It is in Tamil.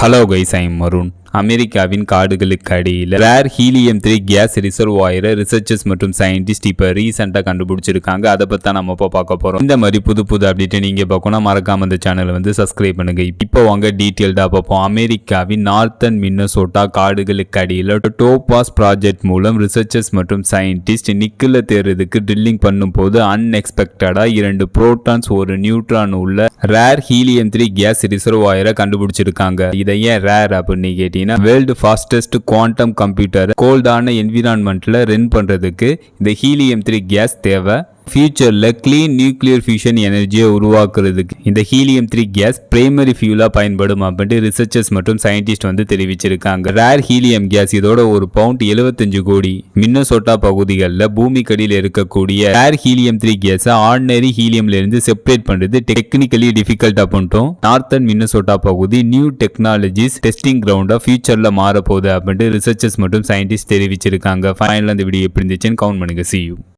Hello guys, I'm மருண். அமெரிக்காவின் காடுகளுக்கு அடியில் ரேர் ஹீலியம்-3 கேஸ் ரிசர்வாயரை ரிசர்ச்சர்ஸ் மற்றும் சயின்டிஸ்ட் இப்போ ரீசெண்டாக கண்டுபிடிச்சிருக்காங்க. அதை பற்றி தான் நம்ம இப்போ பார்க்க போகிறோம். இந்த மாதிரி புது அப்டேட்டை நீங்கள் பார்க்கணும், மறக்காம இந்த சேனலை வந்து சப்ஸ்கிரைப் பண்ணுங்க. இப்போ வாங்க டீட்டெயில்டாக பார்ப்போம். அமெரிக்காவின் நார்த்தன் மின்னசோட்டா காடுகளுக்கு அடியில் டோபாஸ் ப்ராஜெக்ட் மூலம் ரிசர்ச்சர்ஸ் மற்றும் சயின்டிஸ்ட் நிக்கலை தேர்றதுக்கு ட்ரில்லிங் பண்ணும்போது அன்எக்ஸ்பெக்டடாக 2 புரோட்டான்ஸ் ஒரு நியூட்ரான் உள்ள ரேர் ஹீலியம்-3 கேஸ் ரிசர்வாயரை கண்டுபிடிச்சிருக்காங்க. இதை ஏன் ரேர் அப்படின்னு கேட்டீங்க, வேர்ல்டு ஃபாஸ்டஸ்ட் குவாண்டம் கம்ப்யூட்டர் கோல்டான என்விரான்மெண்ட்ல ரன் பண்றதுக்கு இந்த ஹீலியம்-3 கேஸ் தேவை. ஃபியூச்சர்ல கிளீன் நியூக்ளியர் ஃபியூஷன் எனர்ஜியை உருவாக்குறதுக்கு இந்த ஹீலியம்-3 கேஸ் பிரைமரி ஃபியூலா பயன்படும் அப்படின்ட்டு ரிசர்ச்சர்ஸ் மற்றும் சயின்டிஸ்ட் வந்து தெரிவிச்சிருக்காங்க. ரேர் ஹீலியம் கேஸ் இதோட ஒரு பவுண்ட் 75 கோடி. மின்னசோட்டா பகுதிகளில் பூமிக்கடியில் இருக்கக்கூடிய ரேர் ஹீலியம்-3 கேஸை ஆர்டினரி ஹீலியம்ல இருந்து செப்பரேட் பண்றது டெக்னிக்கலி டிஃபிகல்ட் அப்படின்ட்டும் நார்த்தன் மின்னசோட்டா பகுதி நியூ டெக்னாலஜிஸ் டெஸ்டிங் கிரவுண்டா ஃபியூச்சர்ல மாறப்போகுது அப்படின்ட்டு ரிசர்ச்சர்ஸ் மற்றும் சயின்டிஸ்ட் தெரிவிச்சிருக்காங்க. ஃபைனல் அந்த வீடியோ எப்படி இருந்துச்சுன்னு கவுண்ட் பண்ணுங்க. See you.